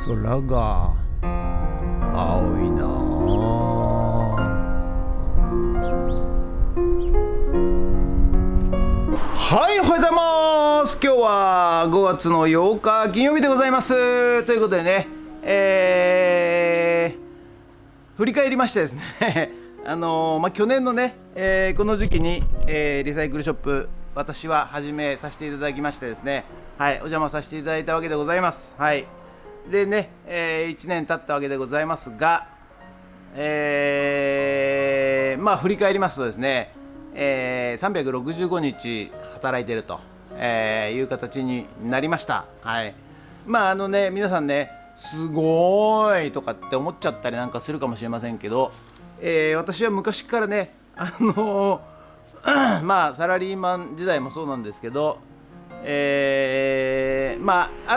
空が青いなはい、おはようございます。今日は5月の8日金曜日でございます。ということでね、振り返りましてですね去年のね、この時期に、リサイクルショップ私は始めさせていただきましてですね、はい、お邪魔させていただいたわけでございます。はい、でね、1年経ったわけでございますが、振り返りますとですね、365日働いていると、いう形になりました。はい、皆さんね、すごいとかって思っちゃったりなんかするかもしれませんけど、私は昔からね、サラリーマン時代もそうなんですけど、ある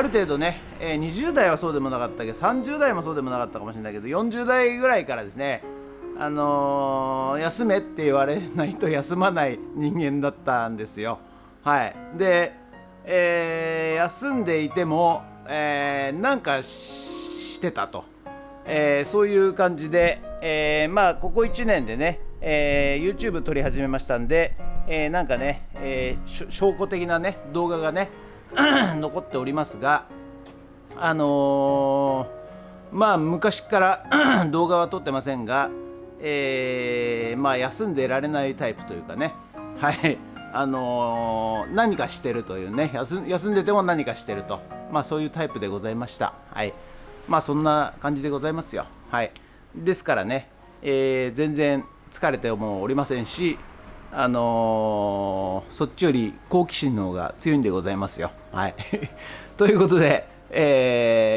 程度ね、20代はそうでもなかったけど30代もそうでもなかったかもしれないけど、40代ぐらいからですね、休めって言われないと休まない人間だったんですよ。はい、で、休んでいても、なんかしてたと、そういう感じで、ここ1年でね、YouTube 撮り始めましたんで、なんかね、証拠的なね動画がね残っておりますが、昔から動画は撮ってませんが、休んでられないタイプというかね、はい、何かしてるというね、休んでても何かしてると、そういうタイプでございました。はい、そんな感じでございますよ。はい、ですからね、全然疲れてもおりませんし、そっちより好奇心の方が強いんでございますよ。はい、ということで、今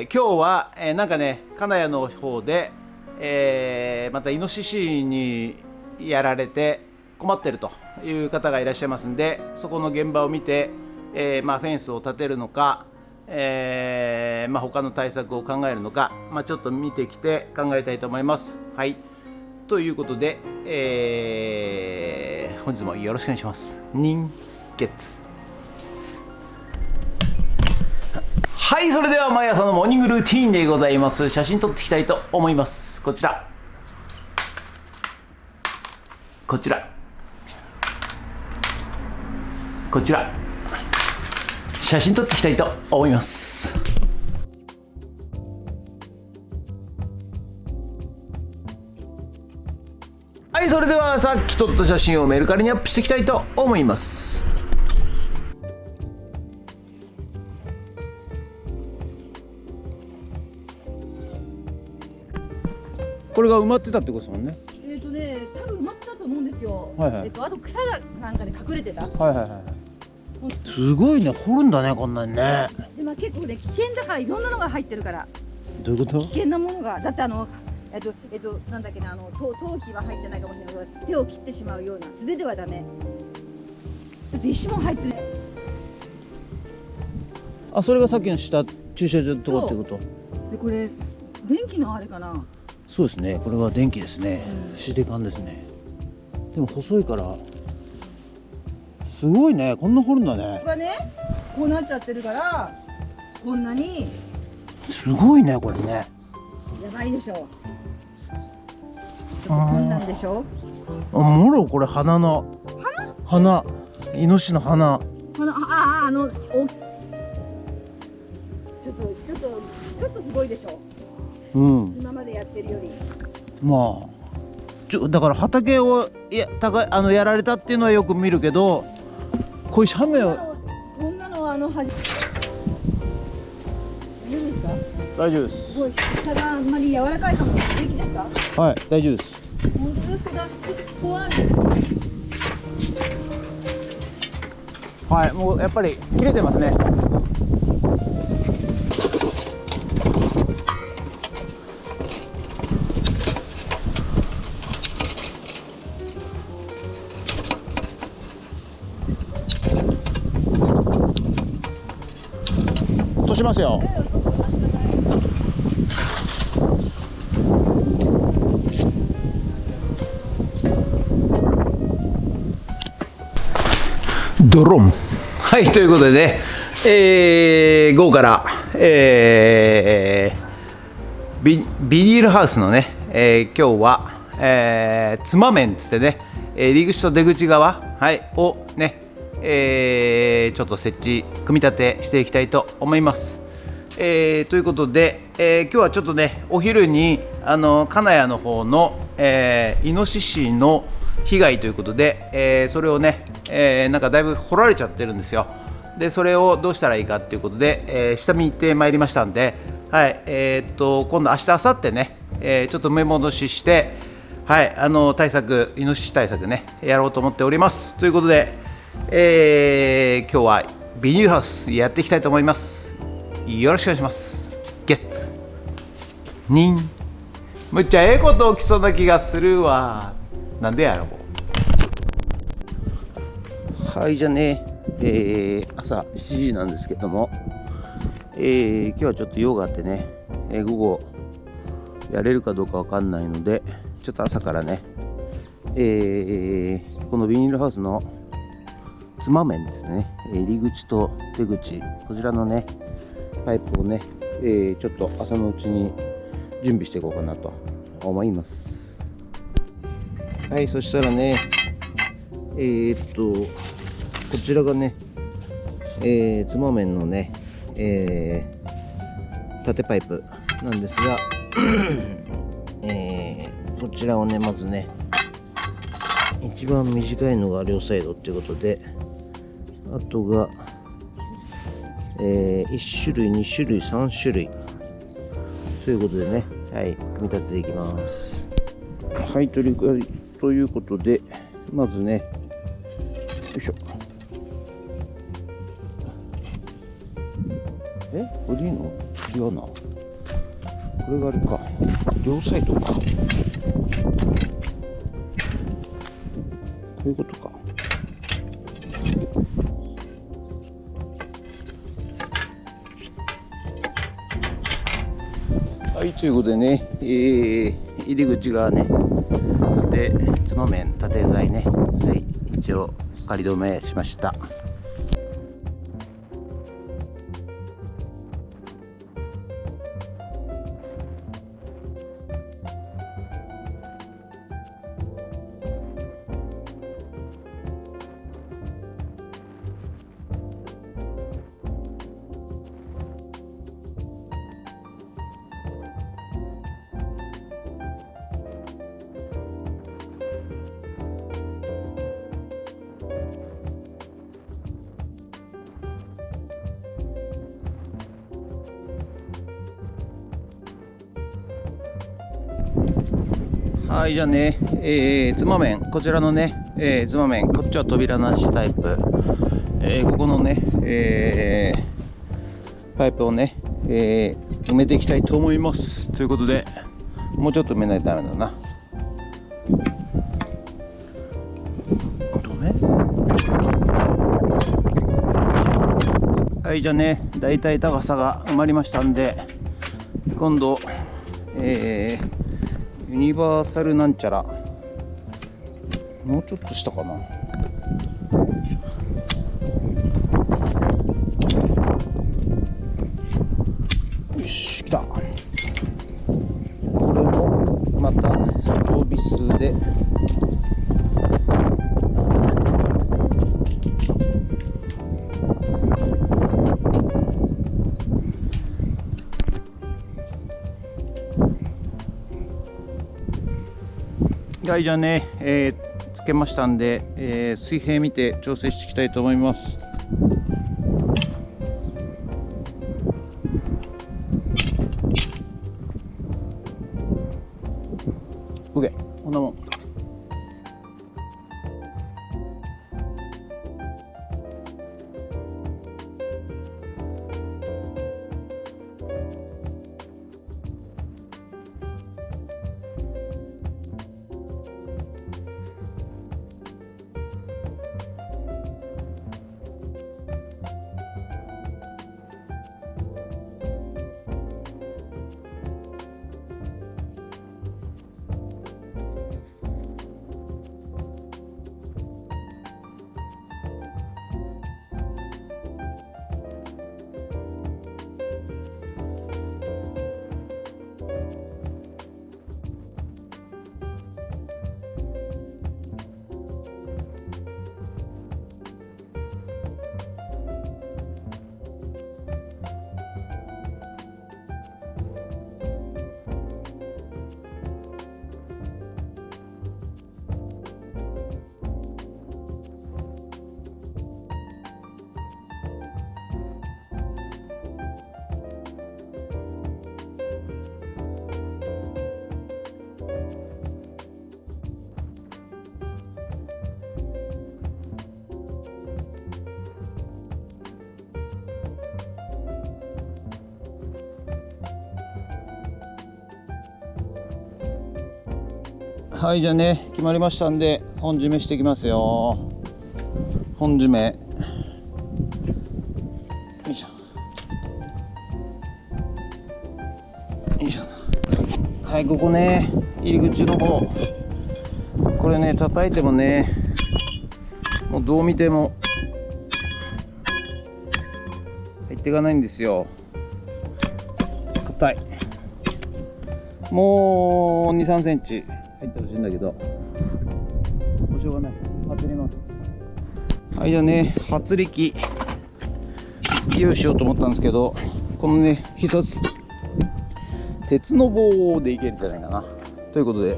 日は、なんかね、金谷の方で、またイノシシにやられて困ってるという方がいらっしゃいますんで、そこの現場を見て、フェンスを立てるのか、他の対策を考えるのか、ちょっと見てきて考えたいと思います。はい、ということで、本日もよろしくお願いします。人月。はい、それでは毎朝のモーニングルーティーンでございます。写真撮っていきたいと思います。こちら、こちら、こちら、写真撮っていきたいと思います。はい、それではさっき撮った写真をメルカリにアップしていきたいと思います。これが埋まってたってことですもんね。多分埋まってたと思うんですよ。はいはい、あと草なんかで隠れてた。はいはいはい。すごいね、掘るんだね、こんなにね。で、結構ね、危険だから、いろんなのが入ってるから。どういうこと？危険なものが、だってなんだっけな、陶器は入ってないかもしれないけど、手を切ってしまうような、素手ではダメ。だって石も入ってない。あ、それがさっきの下駐車場のところってこと？で、これ電気のあれかな。そうですね、これは電気ですね。シデ管ですね。でも細いからすごいね、こんな掘るんだね。ここがね、こうなっちゃってるからこんなに。すごいね、これね。やばいでしょ。ちょっと困難でしょ。もろこれ花の花、イノシシの花。ちょっとすごいでしょ。今までやってるより。だから畑をやられたっていうのはよく見るけど、こういう斜面を。こんなのは大丈夫ですか？大丈夫です。すごい下があんまり柔らかいかも。平気ですか？はい、大丈夫です。本当ですか？怖い。はい、もうやっぱり切れてますね。落としますよ。ドロン。はい、ということでね、午後から、ビニールハウスのね、今日は、つま面つってね、入り口と出口側、はい、をね、ちょっと設置組み立てしていきたいと思います。ということで、今日はちょっとねお昼に金谷の方の、イノシシの被害ということで、それをね、なんかだいぶ掘られちゃってるんですよ。でそれをどうしたらいいかということで、下見行ってまいりましたんで、はい、今度明日明後日ね、ちょっと目戻しして、はい、対策、イノシシ対策ねやろうと思っております。ということで、今日はビニールハウスやっていきたいと思います。よろしくお願いします。ゲッツニン、むっちゃええこと起きそうな気がするわ。なんでやろう。はい、じゃあね、朝7時なんですけども、今日はちょっと用があってね、午後やれるかどうかわかんないので、ちょっと朝からね、このビニールハウスのつま面ですね、入り口と出口、こちらのねパイプをね、ちょっと朝のうちに準備していこうかなと思います。はい、そしたらね、こちらがね、つま面のね、縦パイプなんですが、こちらをねまずね、一番短いのが両サイドっていうことで、あとが1種類、2種類、3種類ということでね、はい、組み立てていきます。はい、ということで、まずね、よいしょ。これでいいの？違うな。これがあれか。両サイドか。こういうことか。はい、ということでね、入り口がね、つま面、縦材ね、はい、一応仮止めしました。はい、じゃあね、つま面、こちらのね、つま面、こっちは扉なしタイプ、ここのね、パイプをね、埋めていきたいと思います。ということで、もうちょっと埋めないとダメだな。はい、じゃあね、だいたい高さが埋まりましたんで、今度、ユニバーサルなんちゃら、もうちょっと下かな。よし、来た。これもまた外ビスではい、じゃあね、つけましたんで、水平見て調整していきたいと思います。OK、こんなもん。はい、じゃあね、決まりましたんで本締めしていきますよ。本締め、よいしょよいしょ。はい、ここね、入り口の方、これね、叩いてもね、もうどう見ても入っていかないんですよ。硬い。もう2、3センチ入ってほしいんだけど、もうしょうがない。当てります。はい、じゃあね、発力用意しようと思ったんですけど、このね、必殺鉄の棒でいけるんじゃないかなということで、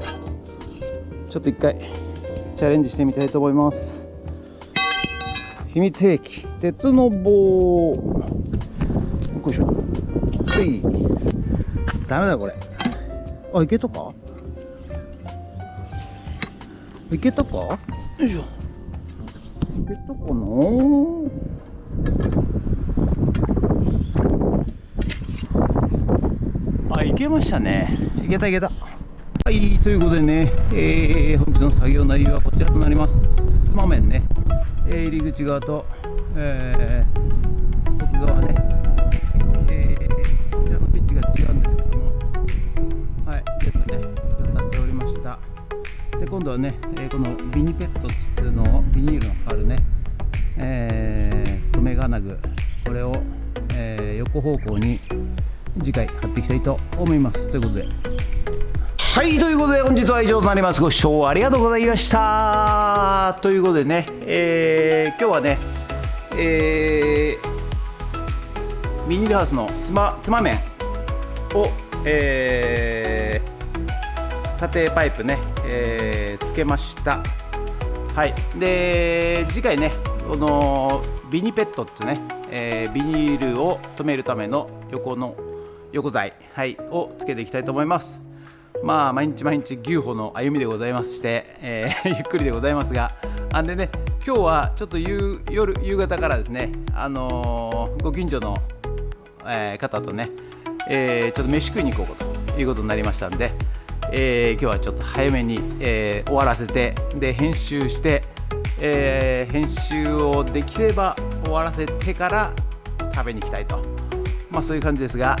ちょっと一回チャレンジしてみたいと思います。秘密兵器、鉄の棒。よいしょ。はい。ダメだこれ。あ、いけたか？いけたか？よいしょ。いけたかな？あ、いけましたね。いけたいけた。はい、ということでね、本日の作業内容はこちらとなります。つま面ね、入り口側と、奥側ね、こちらのピッチが違うんですけども、はい、ちょっとね、当たっておりました。で、今度はね、このビニペットっていうのを、ビニールの貼るね、留め金具、これを、横方向に次回貼っていきたいと思います。ということで、はい、ということで本日は以上となります。ご視聴ありがとうございました。ということでね、今日はね、ビニールハウスのつま面を、縦パイプね、つけました。はい、で次回ね、このビニペットってね、ビニールを留めるための横材、はい、をつけていきたいと思います。まあ毎日毎日牛歩の歩みでございまして、ゆっくりでございますが、でね、今日はちょっと夕方からですね、ご近所の、方とね、ちょっと飯食いに行こうということになりましたんで、今日はちょっと早めに、終わらせて、で編集して、編集をできれば終わらせてから食べに行きたいと、まあそういう感じですが、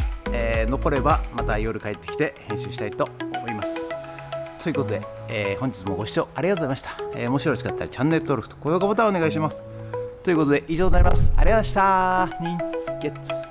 残ればまた夜帰ってきて編集したいと思います。ということで、本日もご視聴ありがとうございました。もしよろしかったらチャンネル登録と高評価ボタンをお願いします。ということで以上になります。ありがとうございました。人月